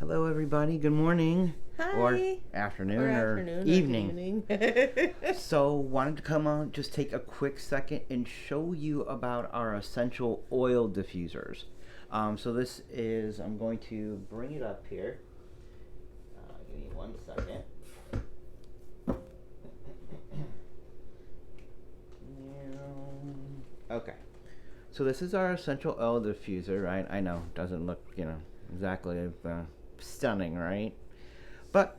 Hello, everybody. Good morning. Hi. Or afternoon or evening. So, wanted to come on, just take a quick second and show you about our essential oil diffusers. So this is, I'm going to bring it up here. Give me 1 second. Okay. So this is our essential oil diffuser, right? I know, doesn't look, exactly stunning, right? But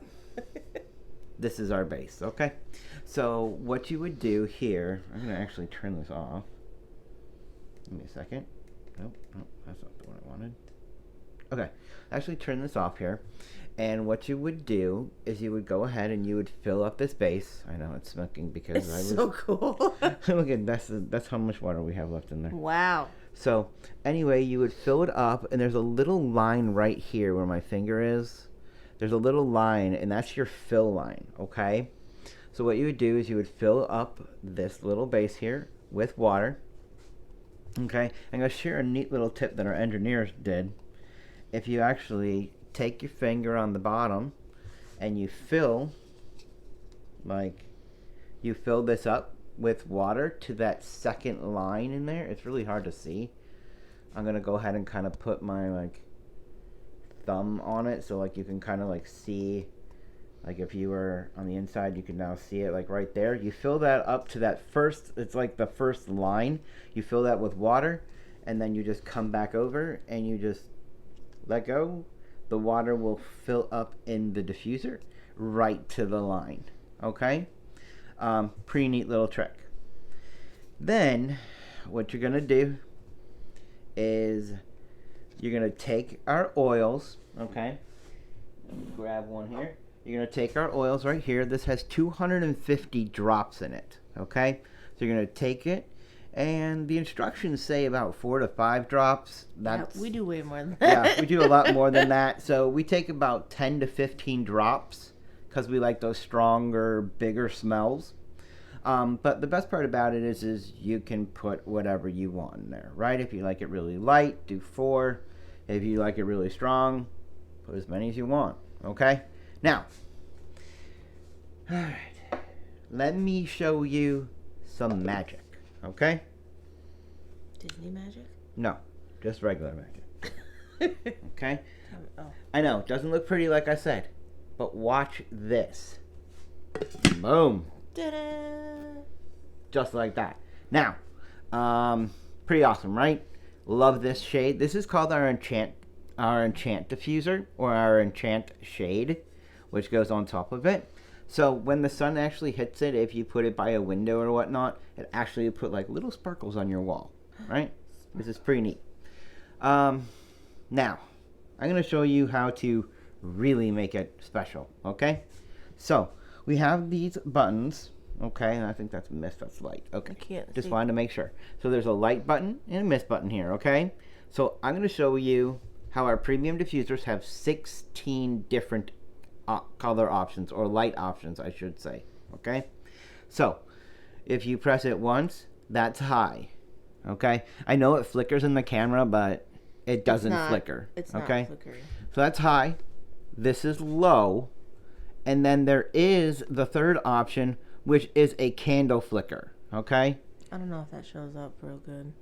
this is our base, okay? So what you would do here, I'm going to actually turn this off. Give me a second. Nope, that's not the one I wanted. Okay, actually turn this off here. And what you would do is you would go ahead and you would fill up this base. I know it's smoking because it's so cool. Look at that's how much water we have left in there. Wow. So anyway, you would fill it up, and there's a little line right here where my finger is. There's a little line, and that's your fill line, okay? So what you would do is you would fill up this little base here with water, okay? I'm going to share a neat little tip that our engineers did. If you actually take your finger on the bottom and you fill this up with water to that second line in there. It's really hard to see. I'm going to go ahead and kind of put my thumb on it so you can kind of see, if you were on the inside, you can now see it right there. You fill that up to that first, it's like the first line. You fill that with water, and then you just come back over and you just let go. The water will fill up in the diffuser right to the line. Okay? Pretty neat little trick. Then what you're going to do is you're going to take our oils, okay? Let me grab one here. You're going to take our oils right here. This has 250 drops in it, okay? So you're going to take it, and the instructions say about 4 to 5 drops. Yeah, we do way more than that. Yeah, we do a lot more than that. So we take about 10 to 15 drops because we like those stronger, bigger smells. But the best part about it is you can put whatever you want in there, right? If you like it really light, do 4. If you like it really strong, put as many as you want, okay? Now, all right, let me show you some magic, okay? Disney magic? No, just regular magic. Okay? Oh. I know, it doesn't look pretty like I said, but watch this. Boom. Ta-da! Just like that. Now, pretty awesome, right? Love this shade. This is called our Enchant Diffuser, or our Enchant shade, which goes on top of it. So when the sun actually hits it, if you put it by a window or whatnot, it actually put little sparkles on your wall, right? This is pretty neat. Now, I'm going to show you how to really make it special, okay? So, we have these buttons, okay? And I think that's mist, that's light. Okay, I can't just see. wanted to make sure. So there's a light button and a mist button here, okay? So I'm going to show you how our premium diffusers have 16 different color options, or light options, I should say, okay? So, if you press it once, that's high, okay? I know it flickers in the camera, but it doesn't flicker. It's okay? not flickering. So that's high. This is low. And then there is the third option, which is a candle flicker. Okay? I don't know if that shows up real good.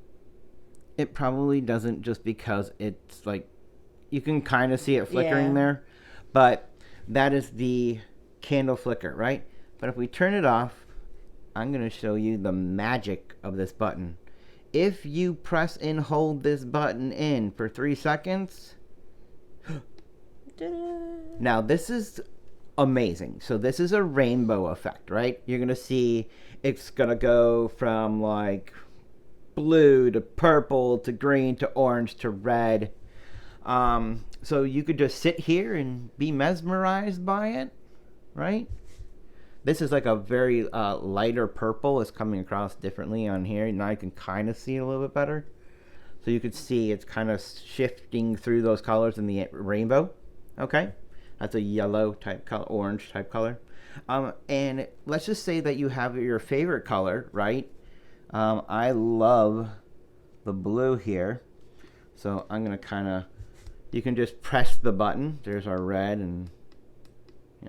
It probably doesn't, just because it's you can kind of see it flickering there. But that is the candle flicker, right? But if we turn it off, I'm going to show you the magic of this button. If you press and hold this button in for 3 seconds. Now, this is amazing. So this is a rainbow effect, right? You're going to see it's going to go from blue to purple to green to orange to red. So you could just sit here and be mesmerized by it, right? This is a very lighter purple. It's coming across differently on here. Now you can kind of see it a little bit better. So you could see it's kind of shifting through those colors in the rainbow. Okay? That's a yellow type color, orange type color. And let's just say that you have your favorite color, right? I love the blue here. So I'm going to kind of you can just press the button. There's our red and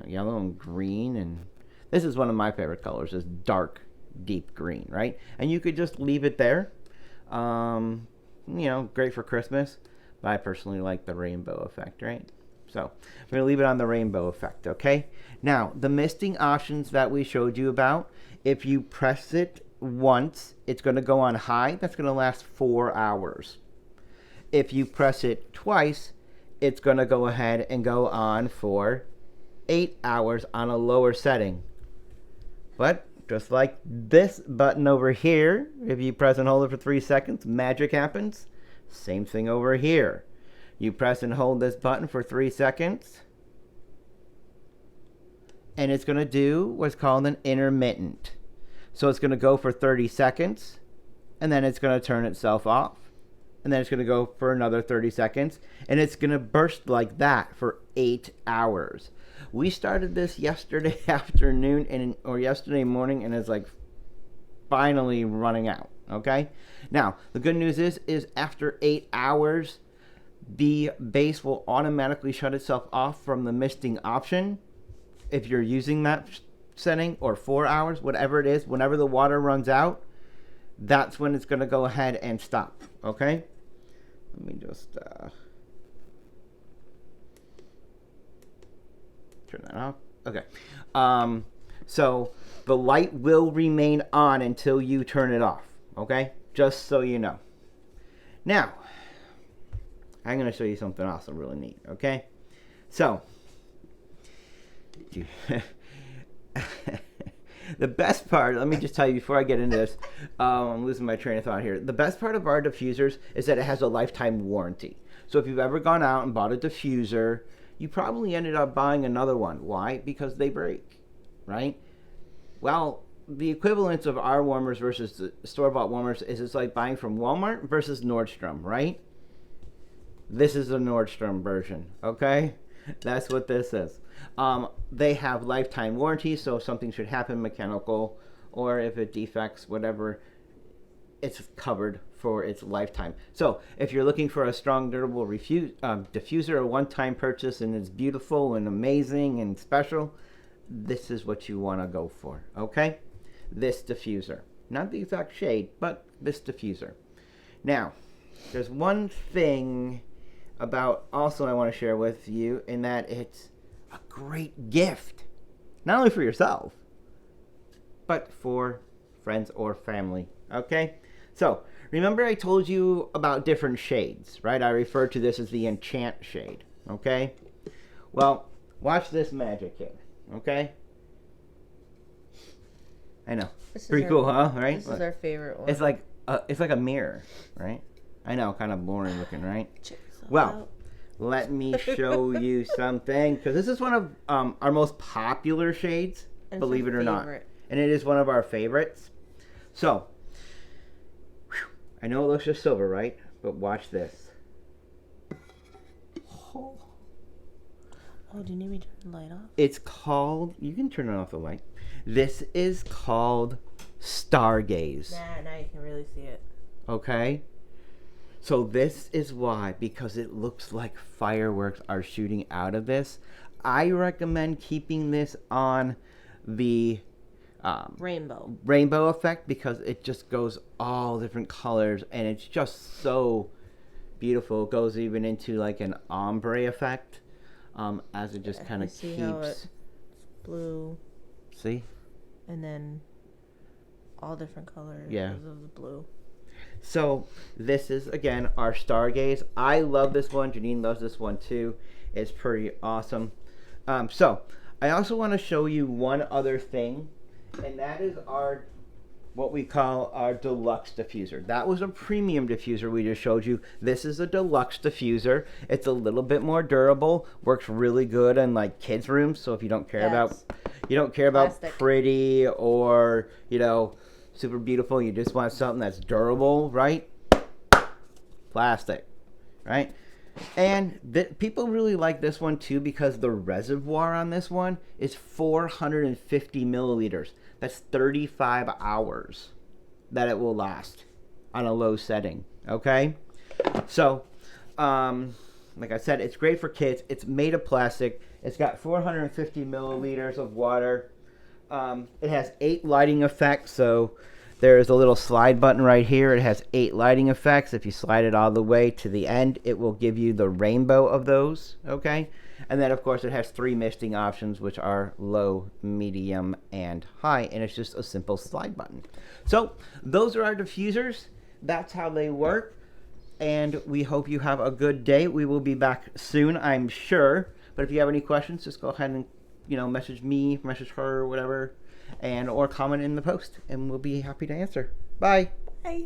yellow and green, and this is one of my favorite colors, is dark, deep green, right? And you could just leave it there. Great for Christmas, but I personally like the rainbow effect, right? So I'm going to leave it on the rainbow effect, okay? Now, the misting options that we showed you about, if you press it once, it's going to go on high. That's going to last 4 hours. If you press it twice, it's going to go ahead and go on for 8 hours on a lower setting. But just like this button over here, if you press and hold it for 3 seconds, magic happens. Same thing over here. You press and hold this button for 3 seconds, and it's going to do what's called an intermittent. So it's going to go for 30 seconds, and then it's going to turn itself off. And then it's going to go for another 30 seconds, and it's going to burst like that for 8 hours. We started this yesterday afternoon or yesterday morning, and it's like finally running out, okay? Now, the good news is after 8 hours, the base will automatically shut itself off from the misting option if you're using that setting, or 4 hours, whatever it is. Whenever the water runs out, that's when it's going to go ahead and stop, okay? Let me just turn that off. Okay. So the light will remain on until you turn it off, okay? Just so you know. Now, I'm going to show you something awesome, really neat, okay? So, the best part, let me just tell you before I get into this, I'm losing my train of thought here. The best part of our diffusers is that it has a lifetime warranty. So if you've ever gone out and bought a diffuser, you probably ended up buying another one. Why? Because they break, right? Well, the equivalence of our warmers versus the store-bought warmers is it's like buying from Walmart versus Nordstrom, right? This is a Nordstrom version, okay? That's what this is. They have lifetime warranties, so if something should happen, mechanical, or if it defects, whatever, it's covered for its lifetime. So if you're looking for a strong, durable diffuser, a one-time purchase, and it's beautiful and amazing and special, this is what you want to go for, okay? This diffuser. Not the exact shade, but this diffuser. Now, there's one thing about also I want to share with you, in that it's a great gift. Not only for yourself, but for friends or family, okay? So, remember I told you about different shades, right? I referred to this as the Enchant shade, okay? Well, watch this magic here, okay? I know. Pretty cool, huh? Right? This is our favorite one. It's like a mirror, right? I know, kind of boring looking, right? Well, let me show you something, because this is one of our most popular shades, believe it or not. And it is one of our favorites. So, I know it looks just silver, right? But watch this. Oh, do you need me to turn the light off? It's called, you can turn off the light. This is called Stargaze. Now you can really see it. Okay? So this is why, because it looks like fireworks are shooting out of this. I recommend keeping this on the rainbow effect, because it just goes all different colors, and it's just so beautiful. It goes even into like an ombre effect, as it just kind of keeps. How it's blue. See? And then all different colors of the blue. So this is, again, our Stargaze. I love this one. Janine loves this one too. It's pretty awesome. So I also want to show you one other thing, and that is what we call our deluxe diffuser. That was a premium diffuser we just showed you. This is a deluxe diffuser. It's a little bit more durable. Works really good in like kids' rooms. So if you don't care about pretty or super beautiful, you just want something that's durable, right? Plastic, right? And people really like this one too, because the reservoir on this one is 450 milliliters. That's 35 hours that it will last on a low setting, okay? So, Like I said, it's great for kids. It's made of plastic. It's got 450 milliliters of water. It has 8 lighting effects, so there's a little slide button right here. It has 8 lighting effects. If you slide it all the way to the end, it will give you the rainbow of those, okay? And then, of course, it has 3 misting options, which are low, medium, and high, and it's just a simple slide button. So those are our diffusers. That's how they work, and we hope you have a good day. We will be back soon, I'm sure, but if you have any questions, just go ahead and message me, message her, or whatever, or comment in the post, and we'll be happy to answer. Bye. Bye.